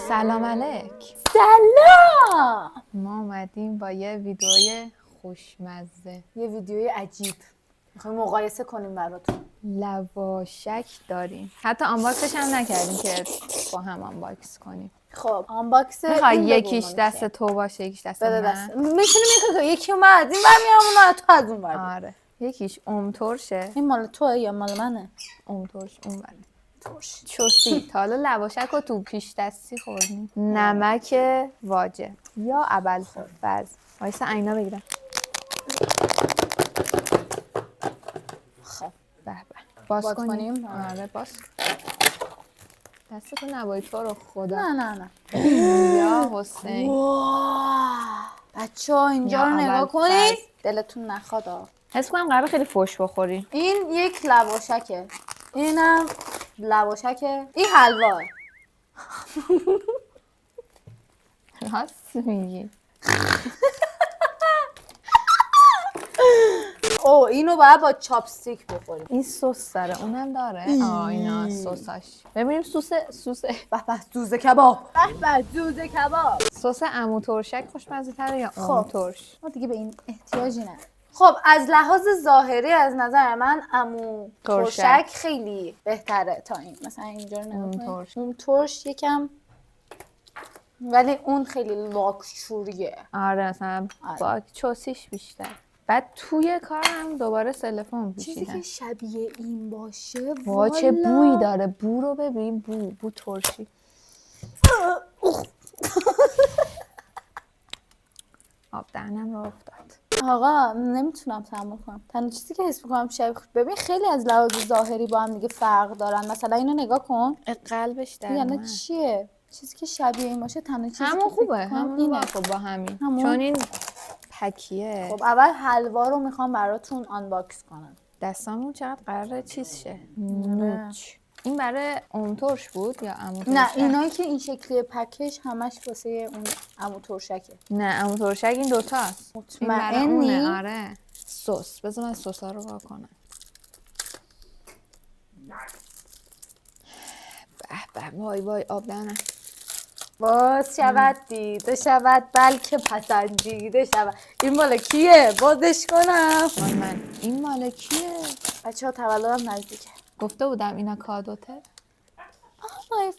سلام علیک. سلام. ما اومدیم با یه ویدیوی خوشمزه، یه ویدیوی عجیب میخوایم مقایسه کنیم براتون. لواشک داریم. حتی آنباکسش هم نکردیم که با هم آنباکس کنیم. خب آنباکس میخوای یکیش دست تو باشه یکیش دست بده من؟ دست میتونیم یکی اومد این ور میام اون تو از اون ور. آره یکیش ترشه. این مال توئه یا مال منه؟ ترش اون ور. ترش چوسی. تا حالا لواشک رو تو پیش دستی خوردیم؟ نمک واجه یا ابوالفضل. وایسا عینا بگیرم. خب به به. باز کنیم؟ آره باز. دستتو نبایی تو رو خدا. نه یا حسین. بچه‌ها اینجا رو نگاه کنید. دلتون نخواد. حس کنم قراره خیلی فوش بخوری. این یک لواشکه. اینم لواشکه. این حلواه. راست میگی. او اینو باید با چاپستیک بخوریم. این سس داره اونم داره. اینا سساش. ببینیم سس به زوزه کباب. به زوزه کباب. سس عمو ترشک خوشمزه تره یا عمو ترش؟ ما دیگه به این احتیاجی نداریم. خب از لحاظ ظاهری از نظر من عمو ترشک خیلی بهتره تا این. مثلا اینجا رو نگاه کن. اون ترش یکم ولی اون خیلی لاکچوریه. آره مثلا با چوسیش بیشتر. بعد توی کارم دوباره سلفون چیزی پوشیدن. که شبیه این باشه وای چه بویی داره. بو رو ببین. بو ترشی. آب دهنم رو افتاد. آقا نمیتونم تحمل کنم. تنها چیزی که حس میکنم ببین خیلی از لحاظ ظاهری با هم دیگه فرق دارن. مثلا اینو نگاه کن. قلبش در یعنی چیه؟ چیزی که شبیه این باشه تنها چیزی همون که خوبه. همون خب با همین. چون این پکیه. خب اول حلوا رو میخوام براتون آنباکس کنم. دستامون چقدر قراره چیز شه. نوچ. این برای عمو ترش بود یا عمو ترشک؟ نه اینایی که این شکلی پکش همش واسه اون عمو ترشکه. نه عمو ترشک این دوتاست. مطمئنی؟ آره. سس. بذار من سسا رو وا کنم. به وای آب دهنم. باز شود دیده شود بلکه پسندیده شود. این مال کیه؟ بازش کنم. من این مال کیه؟ بچه ها تولدم نزدیکه. گفته بودم اینا کادوته. Oh my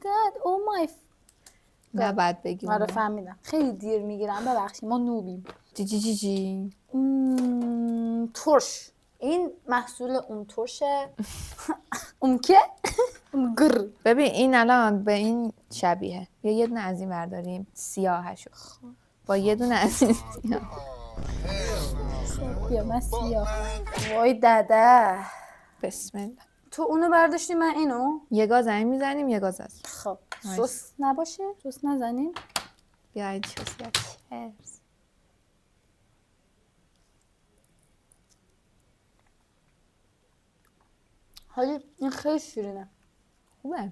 god. Oh my نه بعد بگیم. آره فهمیدم. خیلی دیر میگیرم ببخشید ما نوبیم. جی. ترش. این محصول اون ترشه. اون که؟ گر. ببین این الان به این شبیه. یه دونه از این برداریم سیاهشو. با یه دونه از این سیاه. بیا من سیاه. وای داده. بسم الله. تو اونو برداشتی من اینو؟ یه گاز این میزنیم یه گاز از. خب سس نباشه؟ سس نزنیم؟ بیایید چوسیت. چرز. حالی این خیلی شیرینه. خوبه.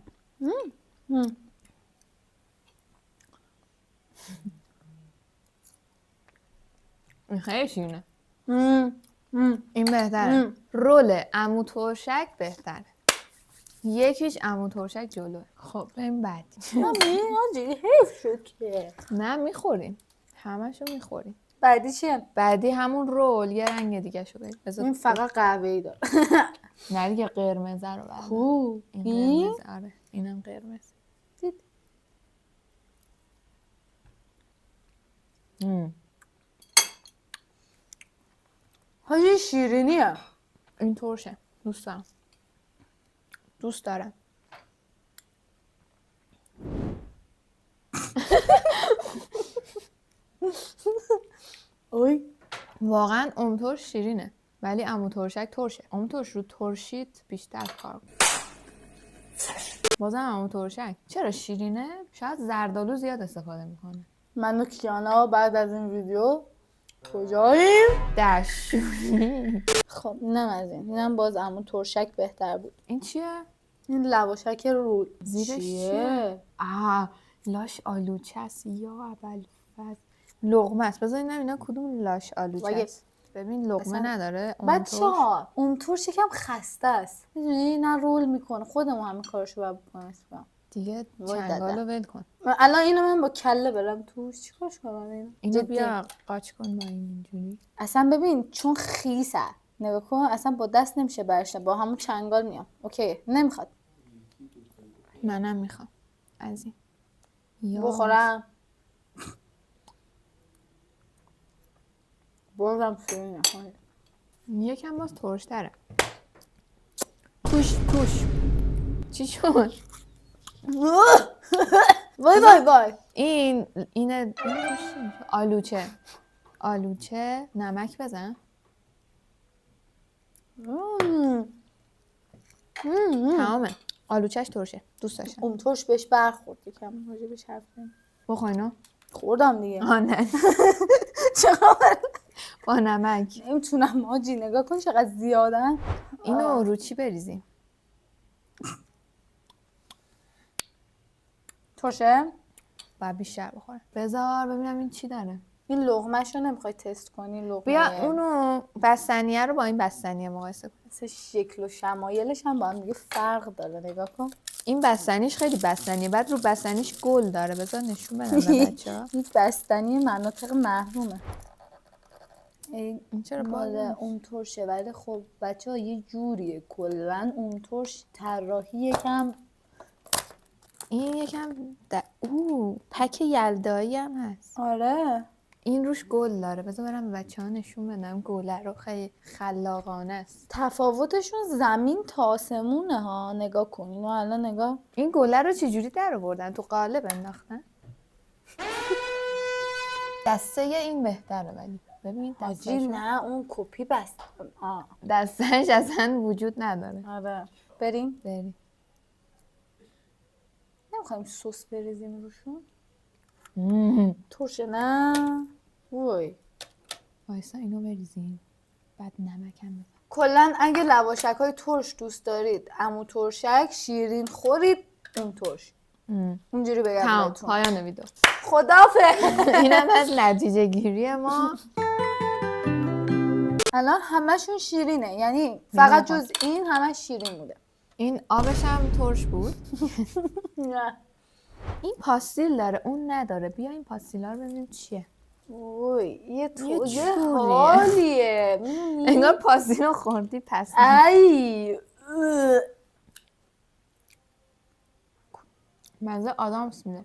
این خیلی شیرینه. این بهتره. رول عمو ترشک بهتره. یکیش عمو ترشک جلوه. خب این بعدی. حیف شد که. نه میخوریم. همشو میخوریم. بعدی چیه؟ بعدی همون رول یه رنگ دیگه شو بریم. این فقط قهوه‌ای داره. نه دیگه قرمز رو بعد. خوب. این قرمز. آره اینم قرمز. دید. حاجی شیرینیه. این ترشه. دوست دارم. اوی واقعا عمو ترش شیرینه ولی عمو ترشک ترشه. عمو ترش رو ترشید بیشتر کار کنه. بازم عمو ترشک چرا شیرینه؟ شاید زردآلو زیاد استفاده میکنه. من و کیانا بعد از این ویدیو کجاییم؟ دشوری. خب اینم از اینم باز عمو ترشک بهتر بود. این چیه؟ این لواشک رو زیرش چیه؟ لاش آلوچه است یا ابوالفضل. لقمه است. بذار اینا کدوم لاش آلوچه است. ببین لقمه نداره. بچه‌ها اون ترش یکم خسته است. میدونی نه رول میکنه. خودمون همین کارشو باید بکنیم. دیگه وای چنگالو ول کن. الان اینو من با کله برم توش چیکارش کنم؟ اینو بیا قاچ کن با اینجوری. اصلا ببین چون خیسه نگاه کن اصلا با دست نمیشه برش، با همون چنگال میام. اوکی نمیخواد. منم میخوام از این بخورم. بازم شیرینه. یکم باز ترش‌تره. توش چی شد؟ وای اینه آلوچه نمک بزن. تمامه. آلوچهش ترشه. دوست داشتم. اون ترش بهش برخورد یکم راجبش حرف بزنیم. بخوای اینو؟ خوردم دیگه. نه چقدر با نمک. نمیتونم آجی نگاه کن چقدر زیادن. اینو رو چی بریزیم؟ ترشه؟ باید بیشتر بخوره. بذار ببینم این چی داره. این لقمه‌شو نمیخوای تست کنی؟ لقمه بیا اونو بستنیه رو با این بستنیه مقایسه کن. مثل شکل و شمایلش هم با هم دیگه فرق داره. نگاه کن این بستنیش خیلی بستنیه، بعد رو بستنیش گل داره. بذار نشون بدم به بچه‌ها. این بستنی مناطق محرومه. این چرا مال باز اون ترشه، ولی خب بچه‌ها یه جوریه کلا اون ترش طراحی یکم. این یکم پک یلدایی هم هست. آره این روش گل داره. بذار برم به بچه‌ها نشون بدم. گله رو خیلی خلاقانه است. تفاوتشون زمین تا آسمونه ها. نگاه کن اینو الان نگاه. این گله رو چجوری در آوردن؟ تو قالب انداختن؟ دسته این بهتره ولی ببین حاجی نه اون کپی بس. دستش اصلا وجود نداره. آره بریم. نمیخوایم سس بریزیم روشون. ترشه نه. وای وایسا اینو بریزیم بعد نمک هم بزن. کلا اگه لواشک های ترش دوست دارید عمو ترشک شیرین خورید اون ترش. اونجوری بگم تمام بهتون. پایان ویدیو. خدافظ. اینم از نتیجه گیری ما. الان همشون شیرینه، یعنی فقط جز این همش شیرین بوده. این آبش هم ترش بود. نه این پاستیل داره اون نداره. بیا این پاستیلا رو ببینیم چیه. وای یه چوریه. حالیه. انگار پاستیل رو خوردی پس. ای مزه آدامس میده.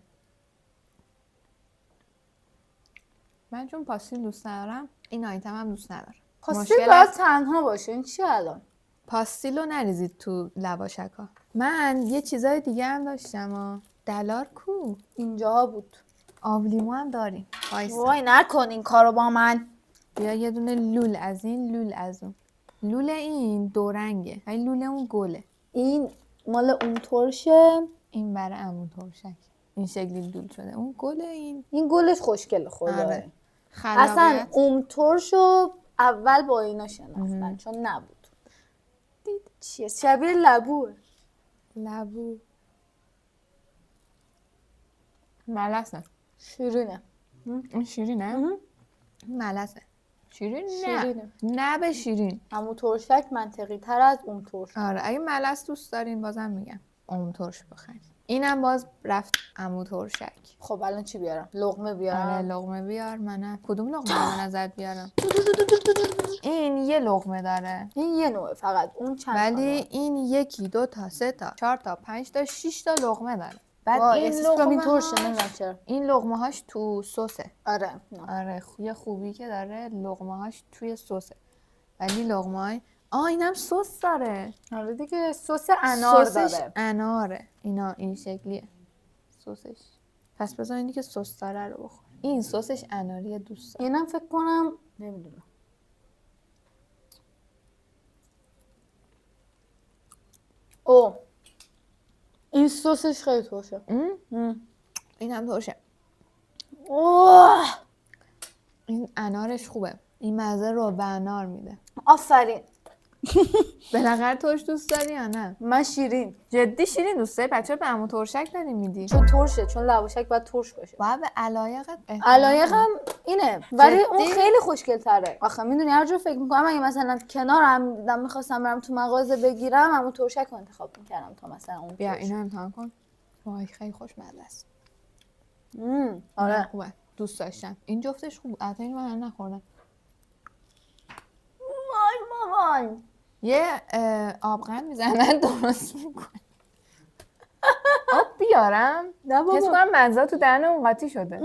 من چون پاستیل دوست ندارم این آیتم هم دوست ندارم. پاستیل باید تنها باشه. این چی الان؟ پاستیل رو نریزید تو لواشکا. من یه چیزای دیگه هم داشتم. دلار کو اینجاها بود. آبلیمو هم داریم. وای نکن این کارو با من. بیا یه دونه لول از این لول از اون. لول این دو رنگه ولی لول اون گله. این مال اون ترشه. این برای عمو ترشک این شکلی لول شده. اون گله. این گلش خوشگله خدایی. آره. اصلا اون ترشو اول با اینا شناختن چون نبود. دید چیه؟ شبیه لبوه. لبو ملسه. شیرینه. این شیرینه؟ ملسه. شیرینه. نه به شیرین. عمو ترشک منطقی تر از اون ترش. آره اگه ملس دوست دارین بازم میگم اون ترش بخرید. اینم باز رفت عمو ترشک. خب الان چی بیارم؟ لقمه بیارم؟ آره لقمه بیار. منم کدوم لقمه به نظرت بیارم؟ این یه لقمه داره. این یه نوعه فقط. اون چند ولی این 1 2 تا 3 تا 4 تا 5 تا 6 تا لقمه داره. بعد این لقمه ترشه نمیدونم چرا. این لقمه هاش تو سسه. آره یه خوبی که داره لقمه هاش توی سسه. ولی لقمه های اینم سس داره. آره دیگه سس انار سسش داره. اناره. اینا این شکلیه سسش. پس بذار اینی که سس داره رو بخور. این سسش اناریه دوست داره. اینم فکر کنم نمیدونم. این سسش خیلی ترشه. اینم ترشه. این انارش خوبه. این مزه رو به انار میده. آفرین. بالاخره ترش دوست داری یا نه؟ من شیرین. جدی شیرین دوست داری؟ بچه‌ها به عمو ترشک داری میدی؟ چون ترشه، چون لواشک باید ترش باشه. باید به علایقت علایقم اینه ولی اون خیلی خوشگل تره. آخه میدونی هر جور فکر میکنم اگه مثلا کنارم دیدم میخواستم برم تو مغازه بگیرم عمو ترشک رو انتخاب میکردم تا مثلا اون. بیا اینو امتحان کن. وای خیلی خوشمزه است. آره خوبه، دوست داشتم. این جفتش خوب. البته این من نخوردم. وای مامان. یه آبغن میزنن درست میکنه. آب بیارم؟ نه بابا. حس کنم مزه تو دهنم قاطی شده.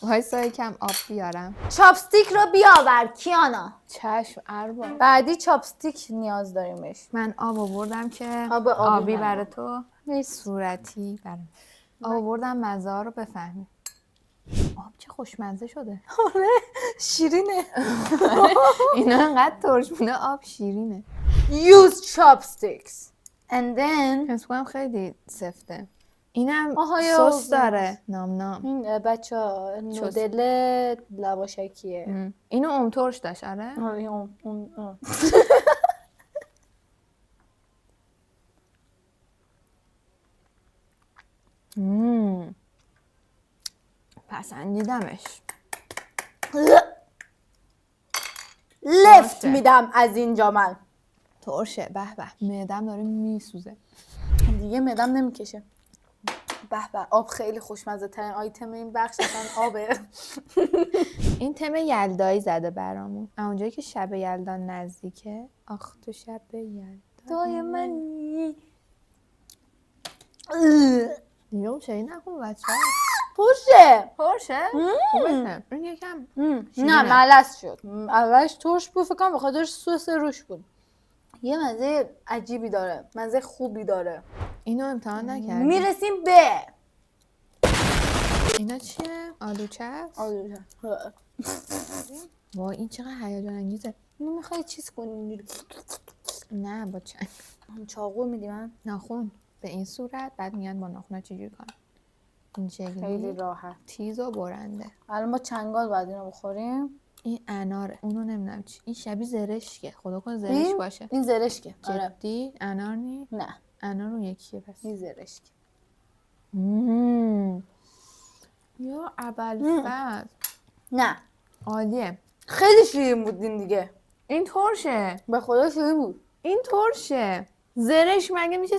وایسا یکم آب بیارم. چاپستیک رو بیاور کیانا. چشم ارباب. بعدی چاپستیک نیاز داریمش. من آب آوردم که آب آبی برای تو، مرسی. صورتی برام. آب آوردم مزه ها رو بفهمی. آب چه خوشمزه شده. آره شیرینه. اینا انقدر ترش بوده آب شیرینه. Use chopsticks and then حس کنم خیلی سفته. اینم آهای سس آب. داره. نام نام. این بچه ها نودل لواشکیه. اینو ترش داشت آره؟ آره پسندیدمش. لفت میدم از اینجا من. ترشه. به به معدم داره میسوزه. دیگه معدم نمیکشه. به به آب خیلی خوشمزه ترین آیتم این بخش اصلا آبه. این تم یلدایی زده برامون. اونجایی که شب یلدا نزدیکه. آخ تو شب دای منی. دیگه اون چایی نکن بچه ها. ترشه. ترشه؟ خوبه. این یکم نه ملس شد. اولش ترش بود فکر کنم به خاطر سس روش بود. یه مزه عجیبی داره. مزه خوبی داره. اینو امتحان نکردی؟ میرسیم به اینا چیه؟ آلوچه است؟ وای این چقدر هیجان انگیزه. اینو میخوای چیز کنی اینجوری؟ نه با چنگ. چاقو میدی من؟ ناخون به این صورت بعد میگن با ناخونا چجوری کنم. این خیلی شکلی راحت. تیز و برنده. الان ما چنگال باید اینو بخوریم. این اناره. اونو نمیدونم چی. این شبیه زرشکه. خدا کنه زرش باشه. این زرشکه. آره. جدی انار نی؟ نه انار اون یکیه پس. این زرشکه. یا ابوالفضل. نه عالیه. خیلی شیرین بود این دیگه. این ترشه. به خدا شیرین بود. این ترشه. زرش مگه میشه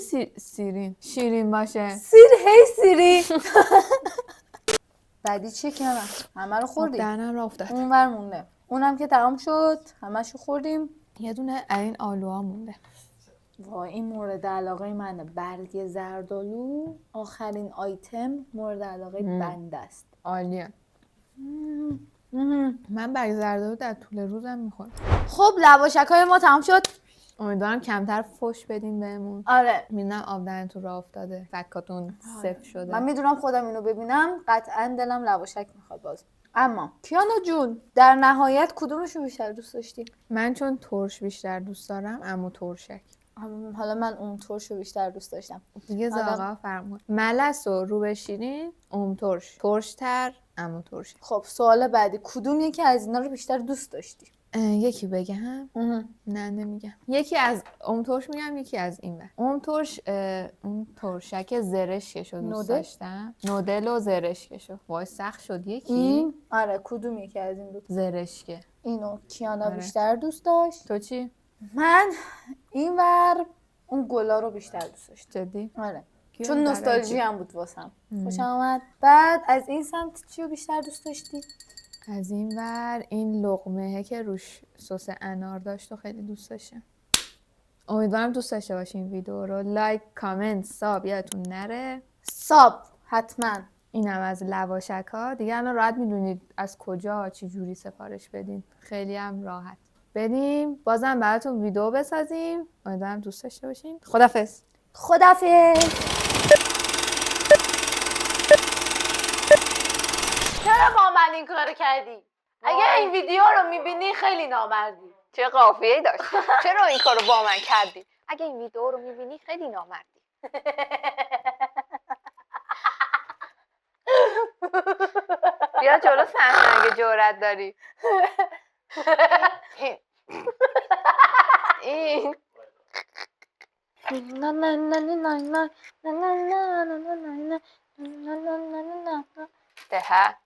شیرین باشه؟ سیری. بعدی چیه که همه رو خوردیم. دهنم را افتاد. اون ور مونده. اونم که تمام شد همشو خوردیم. یه دونه این آلوها مونده. وای این مورد علاقه منه. برگ زردآلو آخرین آیتم مورد علاقه بنده است. عالیه. من برگ زردآلو در طول روزم میخورم. خب لواشک‌های ما تمام شد. امیدوارم کمتر فوش بدین بهمون. آره میدونم آب دهنتون راه افتاده. فکاتون سفت شده. من میدونم خودم اینو ببینم قطعا دلم لواشک میخواد باز. اما کیانا جون در نهایت کدومشو بیشتر دوست داشتی؟ من چون ترش بیشتر دوست دارم عمو ترشک. حالا من اون ترشو بیشتر دوست داشتم. دیگه ذائقه‌ها فرق می‌کنه. ملس و رو به شیرین ترش. ترش‌تر عمو ترش. خب سوال بعدی کدوم یکی از اینا رو بیشتر دوست داشتی؟ یکی بگم؟ نه نمیگم. یکی از ترش میگم یکی از این ور. ترش اون ترشک زرشکشو دوست داشتم. نودل و زرشکشو. وای سخت شد یکی. آره کدوم یکی از این دو؟ زرشکه. اینو کیانا بیشتر دوست داشت. تو چی؟ من اینور اون گلا رو بیشتر دوست داشتم. جدی؟ آره چون نوستالژی هم بود واسم. خوشم اومد. بعد از این سمت چی رو بیشتر دوست داشتی؟ از این ور این لقمه‌ه که روش سس انار داشت و خیلی دوست داشتم. امیدوارم دوست داشته باشین این ویدیو رو. لایک، کامنت، ساب یادتون نره. ساب حتما. اینم از لواشک‌ها. دیگه الان راحت میدونید از کجا چه جوری سفارش بدین. خیلی هم راحت. بدیم بازم براتون ویدیو بسازیم. امیدوارم دوست داشته باشین. خدافظ. چرا با من این کارو کردی؟ اگه این ویدیو رو میبینی خیلی نامردی. چه قافیه‌ای داشت. چرا این کارو با من کردی؟ اگه این ویدیو رو میبینی خیلی نامردی. بیا جلو صحنه اگه جرأت داری. این ده